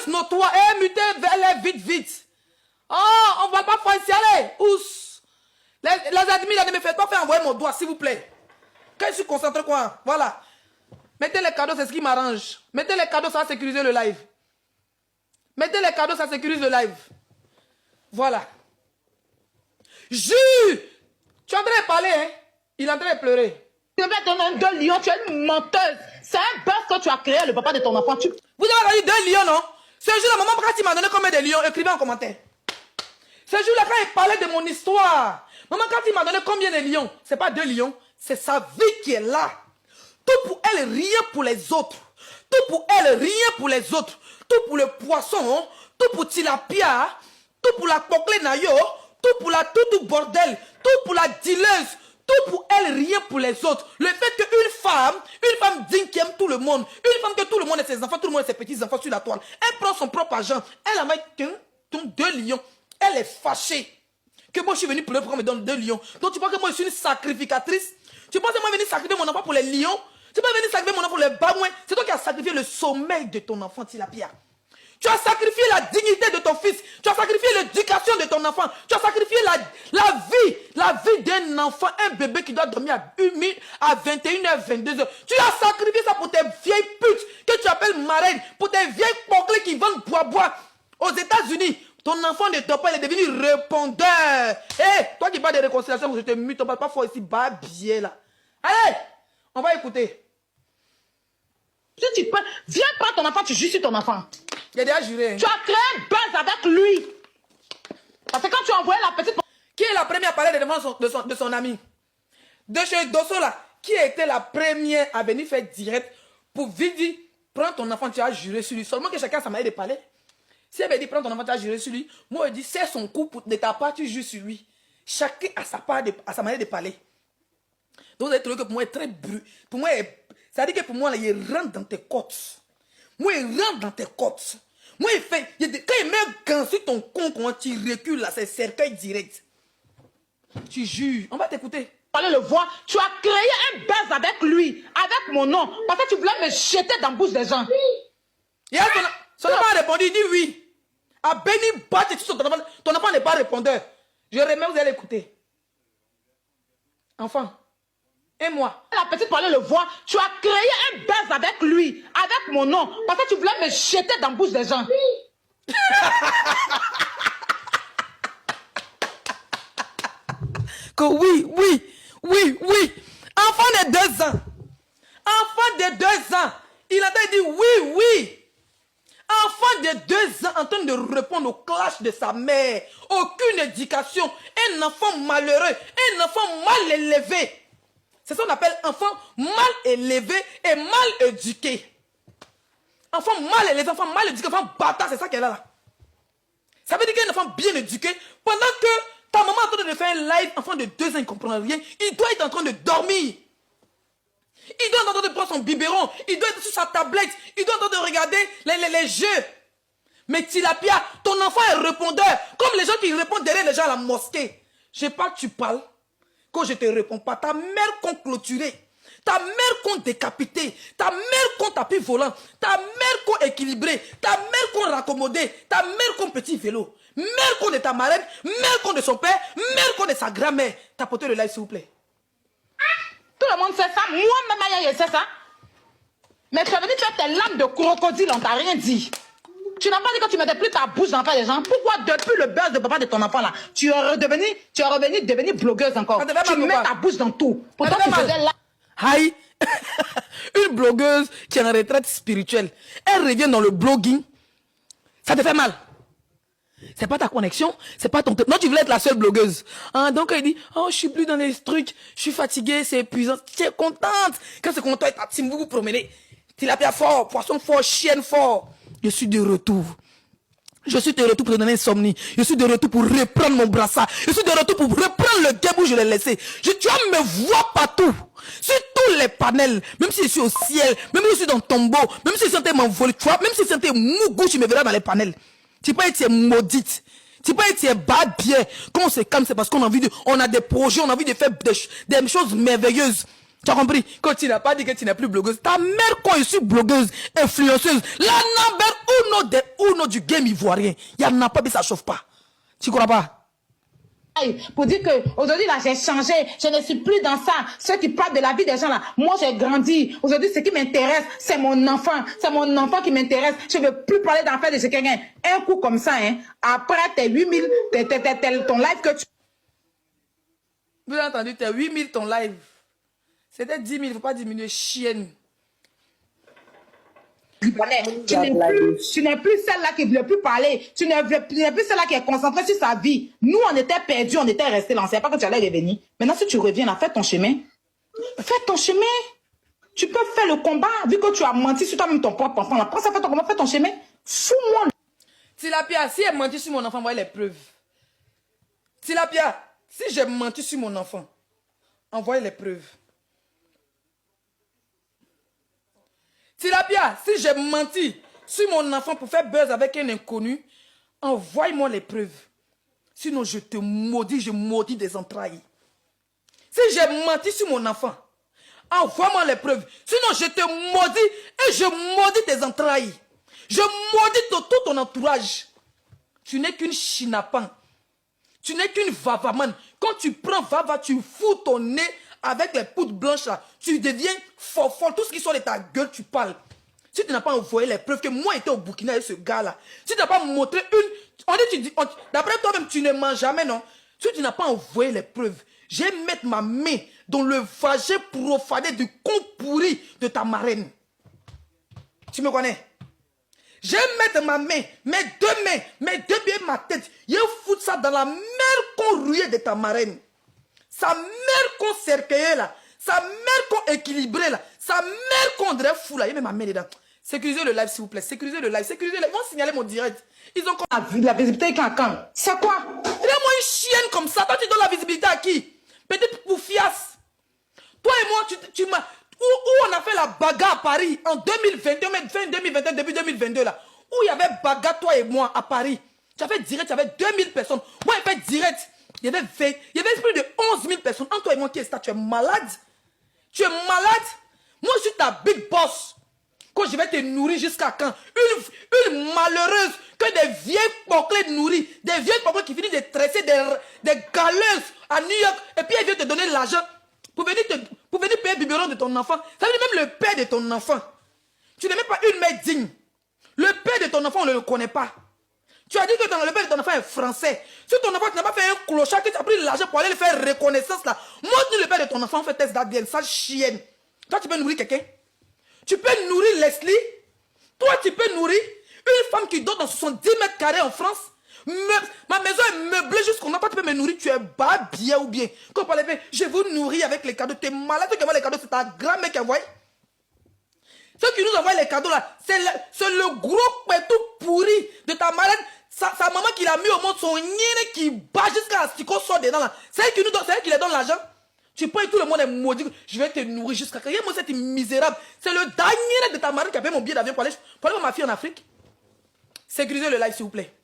Blogueuse notoire, mutée vers les vite. Oh, on va pas faire ici, allez, ous. Les admis, là, ne me faites pas faire envoyer mon doigt, s'il vous plaît. Quand je suis concentré, quoi, voilà. Mettez les cadeaux, c'est ce qui m'arrange. Mettez les cadeaux, ça va sécuriser le live. Mettez les cadeaux, ça sécurise le live. Voilà. Jure. Tu es en train de parler, hein? Il est en train de pleurer. Tu mets ton nom de lion, tu es une menteuse. C'est un buzz que tu as créé, le papa de ton enfant. Vous avez dit 2 lions, non? Ce jour-là, maman, quand il m'a donné combien de lions, écrivez en commentaire. Ce jour-là, quand il parlait de mon histoire, maman, quand il m'a donné combien de lions, c'est pas 2 lions, c'est sa vie qui est là. Tout pour elle, rien pour les autres. Tout pour elle, rien pour les autres. Tout pour le poisson, tout pour tilapia, tout pour la coquelette nayo, tout pour la tout bordel, tout pour la dealeuse. Tout pour elle, rien pour les autres. Le fait qu'une femme digne qui aime tout le monde, une femme que tout le monde ait ses enfants, tout le monde ait ses petits-enfants sur la toile, elle prend son propre argent, elle envoie 2 lions, elle est fâchée. Que moi je suis venu pour le prendre, me donne 2 lions. Donc tu penses que moi je suis une sacrificatrice? Tu penses que moi je suis venu sacrifier mon enfant pour les lions? Tu penses que je suis venu sacrifier mon enfant pour les babouins? C'est toi qui as sacrifié le sommeil de ton enfant, Tilapia. Tu as sacrifié la dignité de ton fils. Tu as sacrifié l'éducation de ton enfant. Tu as sacrifié la vie d'un enfant, un bébé qui doit dormir à 21h, 22h. Tu as sacrifié ça pour tes vieilles putes que tu appelles marraines, pour tes vieilles ponclées qui vendent bois aux États-Unis. Ton enfant de ton père est devenu répondeur. Hé, toi qui parles de réconciliation, je te mute, on parle pas fort ici, bah bien là. Allez, on va écouter. Si tu peux, viens prendre ton enfant, tu joues sur ton enfant. Il a déjà juré. Tu as créé un buzz avec lui. Parce que quand tu as envoyé la petite... Qui est la première à parler de son ami? De chez Dosso là. Qui a été la première à venir faire direct pour Vidi, prends ton enfant, tu as juré sur lui. Seulement que chacun a sa manière de parler. Si elle veut dire prends ton enfant, tu as juré sur lui. Moi je dis c'est son coup de ta part, tu jures sur lui. Chacun a sa manière de parler. Donc vous avez trouvé que pour moi il est très brut. Pour moi, ça veut dire que pour moi là, il rentre dans tes côtes. Moi, il rentre dans tes côtes. Moi, il fait... Quand il met un gant sur ton con, quand tu recules, là, c'est cercueil direct. Tu jures. On va t'écouter. Allez le voir. Tu as créé un buzz avec lui, avec mon nom, parce que tu voulais me jeter dans la bouche des gens. Son enfant a répondu, il dit oui. À Béni, batte sur ton enfant n'est pas répondeur. Je remets, vous allez écouter. Enfant. Et moi. La petite pour aller le voir, tu as créé un buzz avec lui, avec mon nom, parce que tu voulais me jeter dans la bouche des gens. Que oui. Enfant de 2 ans. Enfant de 2 ans. Il a dit oui. Enfant de 2 ans en train de répondre au clash de sa mère. Aucune éducation. Un enfant malheureux. Un enfant mal élevé. C'est ça qu'on appelle enfant mal élevé et mal éduqué. Enfant mal élevé, enfant mal éduqué, enfant bâtard, c'est ça qu'elle a là. Ça veut dire qu'un enfant bien éduqué, pendant que ta maman est en train de faire un live, enfant de 2 ans, il ne comprend rien, il doit être en train de dormir. Il doit être en train de prendre son biberon, il doit être sur sa tablette, il doit être en train de regarder les jeux. Mais Tilapia, ton enfant est répondeur, comme les gens qui répondent derrière les gens à la mosquée. Je sais pas, tu parles. Quand je ne te réponds pas, ta mère qu'on clôturé, ta mère qu'on décapité, ta mère qu'on tapis volant, ta mère qu'on équilibré, ta mère qu'on raccommodé, ta mère qu'on petit vélo, mère qu'on de ta marraine, mère qu'on de son père, mère qu'on de sa grand-mère. Tapotez le live s'il vous plaît. Tout le monde sait ça, moi-même je sais ça. Mais tu as venu faire tes lames de crocodile, on t'a rien dit. Tu n'as pas dit que tu mettais plus ta bouche dans les gens. Pourquoi depuis le buzz de papa de ton enfant là, tu es revenu devenir blogueuse encore. Tu mets ta bouche dans tout. Pourtant tu faisais là. Aïe. Une blogueuse qui est en retraite spirituelle. Elle revient dans le blogging. Ça te fait mal. C'est pas ta connexion, c'est pas ton... Non, tu voulais être la seule blogueuse. Hein, donc elle dit, oh, je suis plus dans les trucs, je suis fatiguée, c'est épuisant. Tu es contente. Quand c'est content, ta team, vous vous promenez. Tilapia fort, poisson fort, chienne fort. Je suis de retour. Je suis de retour pour te donner insomnie. Je suis de retour pour reprendre mon brassard. Je suis de retour pour reprendre le guet où je l'ai laissé. Tu vas me voir partout. Sur tous les panels. Même si je suis au ciel. Même si je suis dans ton tombeau. Même si je sentais m'envoler. Tu vois, même si je sentais mougou, tu me verras dans les panels. Tu peux être maudite. Tu peux être bas bien. Quand on se calme, c'est parce qu'on a envie de, on a des projets, on a envie de faire des choses merveilleuses. Tu as compris? Que tu n'as pas dit que tu n'es plus blogueuse. Ta mère, quand je suis blogueuse, influenceuse, la number uno du game ivoirien. Il n'y en a pas, mais ça ne chauffe pas. Tu crois pas? Pour dire que aujourd'hui là j'ai changé, je ne suis plus dans ça. Ceux qui parlent de la vie des gens là, moi j'ai grandi. Aujourd'hui ce qui m'intéresse c'est mon enfant qui m'intéresse. Je ne veux plus parler d'enfants de chez quelqu'un. Un coup comme ça, hein, après tes 8000, ton live que tu... Vous avez entendu, tes 8000 ton live. C'était 10 000, il ne faut pas diminuer, chienne. Tu n'es plus celle-là qui ne veut plus parler. Tu n'es plus celle-là qui est concentrée sur sa vie. Nous, on était perdus, on était restés là. On ne savait pas que tu allais revenir. Maintenant, si tu reviens là, fais ton chemin. Fais ton chemin. Tu peux faire le combat, vu que tu as menti sur toi-même ton propre enfant. Après ça, fais ton combat, fais ton chemin. Fous-moi. Tilapia, si elle menti sur mon enfant, envoyez les preuves. Tilapia, si j'ai menti sur mon enfant, envoyez les preuves. Tilapia, si j'ai menti sur mon enfant pour faire buzz avec un inconnu, envoie-moi les preuves. Sinon, je te maudis, je maudis des entrailles. Si j'ai menti sur mon enfant, envoie-moi les preuves. Sinon, je te maudis et je maudis tes entrailles. Je maudis tout ton entourage. Tu n'es qu'une chinapan. Tu n'es qu'une vavaman. Quand tu prends vava, tu fous ton nez avec les poudres blanches là. Tu deviens fort. Tout ce qui sort de ta gueule, tu parles. Si tu n'as pas envoyé les preuves que moi j'étais au Burkina avec ce gars-là, si tu n'as pas montré une... D'après toi-même, tu ne mens jamais, non? Si tu n'as pas envoyé les preuves, je vais mettre ma main dans le vagin profané du con pourri de ta marraine. Tu me connais? Je vais mettre ma main, mes deux pieds, ma tête. Je vais foutre ça dans la mer qu'on rouillait de ta marraine. Sa mère qu'on cercueillait là. Sa mère qu'on équilibrait là. Sa mère qu'on dirait fou là. Il met ma main dedans. Sécurisez le live s'il vous plaît. Sécurisez le live. Sécurisez le live. Ils vont signaler mon direct. Ils ont la visibilité quand? C'est quoi? Donne-moi une chienne comme ça. Toi tu donnes la visibilité à qui? Peut-être pour Fias. Toi et moi, tu m'as... Où on a fait la bagarre à Paris en 2021, fin 2021, début 2022 là. Où il y avait bagarre toi et moi à Paris. Tu avais direct, tu avais 2000 personnes. Moi j'ai fait direct. Il y avait plus de 11 000 personnes. Entre toi et moi qui est là, tu es malade. Tu es malade. Moi je suis ta big boss. Quand je vais te nourrir jusqu'à quand? Une malheureuse que des vieilles poclées nourries. Des vieilles poclées qui finissent de tresser des galeuses à New York. Et puis elle vient te donner l'argent. Pour venir payer le biberon de ton enfant. Ça veut dire même le père de ton enfant. Tu n'es même pas une mère digne. Le père de ton enfant, on ne le connaît pas. Tu as dit que le père de ton enfant est français. Si ton enfant n'a pas fait un clochard, que tu as pris l'argent pour aller le faire reconnaissance là, montre-nous le père de ton enfant, fait test d'ADN, sale chienne. Toi, tu peux nourrir quelqu'un? Tu peux nourrir Leslie? Toi, tu peux nourrir une femme qui dort dans 70 mètres carrés en France? Ma maison est meublée jusqu'au nom. Toi, tu peux me nourrir, tu es bas bien ou bien. Quand on parle de je vous nourris avec les cadeaux. Tu es malade, tu envoies les cadeaux, c'est ta grand-mère qui envoie. Ceux qui nous envoient les cadeaux là, c'est le gros pétou pourri de ta malade. Sa maman qui l'a mis au monde, son nienne qui bat jusqu'à ce qu'on sort dedans là. C'est elle qui nous donne, c'est elle qui les donne l'argent. Tu prends tout le monde est maudit. Je vais te nourrir jusqu'à quand? Moi, c'est misérable. C'est le dernier de ta marraine qui a payé mon billet d'avion pour aller voir ma fille en Afrique. Sécurisez le live, s'il vous plaît.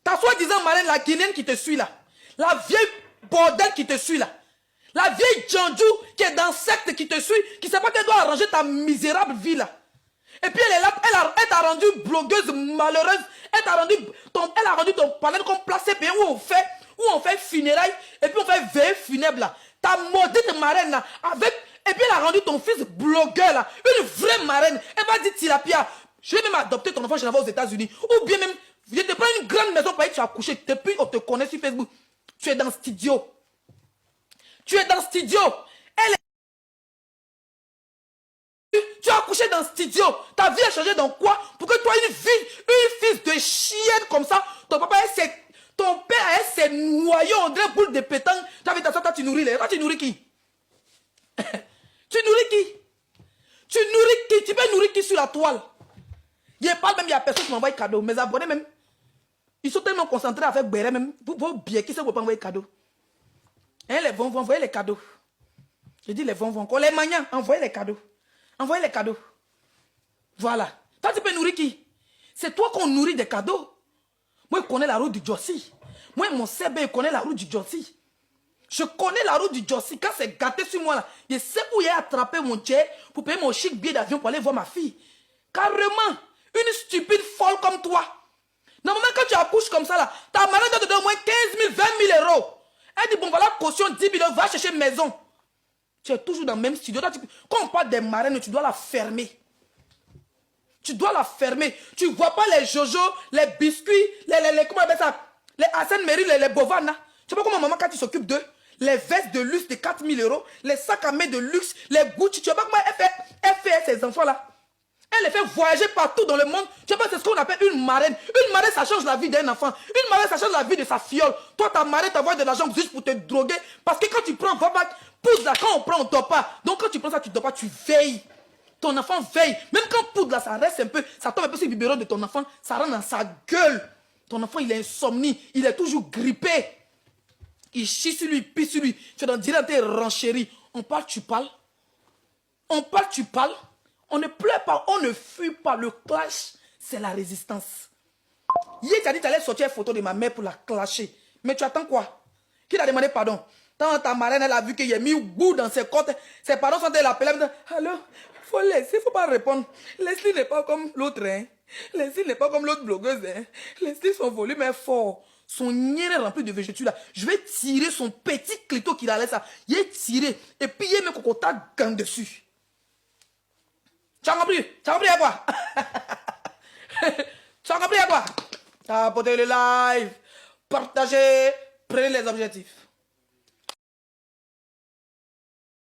Ta soi-disant marraine, la Guinéenne qui te suit là. La vieille bordelle qui te suit là. La vieille Djandjou qui est dans secte qui te suit, qui ne sait pas qu'elle doit arranger ta misérable vie là. Et puis elle est là, elle t'a rendu blogueuse malheureuse. Elle a rendu ton panel comme placé pays où on fait funérailles et puis on fait veille funèbre là. Ta maudite marraine là, et puis elle a rendu ton fils blogueur là, une vraie marraine. Elle va dire Tilapia, je vais même adopter ton enfant, je l'envoie aux États-Unis. Ou bien même, je te prends une grande maison pour que tu as couché. Depuis on te connaît sur Facebook. Tu es dans le studio. Tu es dans le studio. Tu as couché dans le studio. Ta vie a changé dans quoi? Pour que toi, une fille de chienne comme ça, ton père a ses noyaux, on dirait boule de pétanque. Tu as vu ta soeur, toi tu nourris les. Toi tu nourris qui? Tu nourris qui? Tu nourris qui? Tu peux nourrir qui sur la toile? Il parle même, il y a personne qui m'envoie des cadeaux. Mes abonnés même, ils sont tellement concentrés avec Béré même. Vos billets, qui ne peuvent pas envoyer des cadeaux? Hein, les vont envoyer les cadeaux. Je dis les vont. Quand les maniants, envoyez les cadeaux. Envoyez les cadeaux. Voilà. Toi, tu peux nourrir qui? C'est toi qu'on nourrit des cadeaux. Moi, je connais la route du Jossi. Moi, mon CB, je connais la route du Jossi. Je connais la route du Jossi. Quand c'est gâté sur moi, là, je sais où il a attrapé mon jet pour payer mon chic billet d'avion pour aller voir ma fille. Carrément, une stupide folle comme toi. Normalement, quand tu accouches comme ça, là, ta marraine doit te donner au moins 15 000, 20 000 euros. Elle dit, bon, voilà, caution 10 000 euros, va chercher une maison. Tu es toujours dans le même studio. Quand on parle des marraines, tu dois la fermer. Tu dois la fermer. Tu ne vois pas les jojo, les biscuits, comment on appelle ça? Les Hassan Mary, les bovana. Tu sais pas comment maman, quand tu s'occupe d'eux, les vestes de luxe de 4 000 euros, les sacs à main de luxe, les Gucci. Tu sais pas comment elle fait ces enfants-là. Elle les fait voyager partout dans le monde. Tu sais pas, c'est ce qu'on appelle une marraine. Une marraine, ça change la vie d'un enfant. Une marraine, ça change la vie de sa fiole. Toi, ta marraine t'envoie de l'argent juste pour te droguer. Parce que quand tu prends, pousse là, quand on prend, on ne dort pas. Donc quand tu prends ça, tu ne dors pas, tu veilles. Ton enfant veille. Même quand poudre là, ça reste un peu, ça tombe un peu sur le biberon de ton enfant, ça rentre dans sa gueule. Ton enfant, il a insomnie, il est toujours grippé. Il chie sur lui, il pisse sur lui. Tu es dans tes renchéries. On parle, tu parles. On parle, tu parles. On ne pleure pas, on ne fuit pas. Le clash, c'est la résistance. Hier, tu as dit que tu allais sortir une photo de ma mère pour la clasher. Mais tu attends quoi? Qui t'a demandé pardon? Quand ta marraine, elle a vu qu'il y a mis goût dans ses côtes, ses parents sont allés l'appeler. Allô? Il faut laisser, il ne faut pas répondre. Leslie n'est pas comme l'autre. Hein? Leslie n'est pas comme l'autre blogueuse. Hein? Leslie, son volume est fort. Son nez est rempli de végétaux là. Je vais tirer son petit clito qu'il a laissé ça. Il est tiré. Et puis il y a mes cocotas gang dessus. Tu as compris? Tu as compris à quoi? Tu as compris à quoi? Tapotez le live. Partagez. Prenez les objectifs.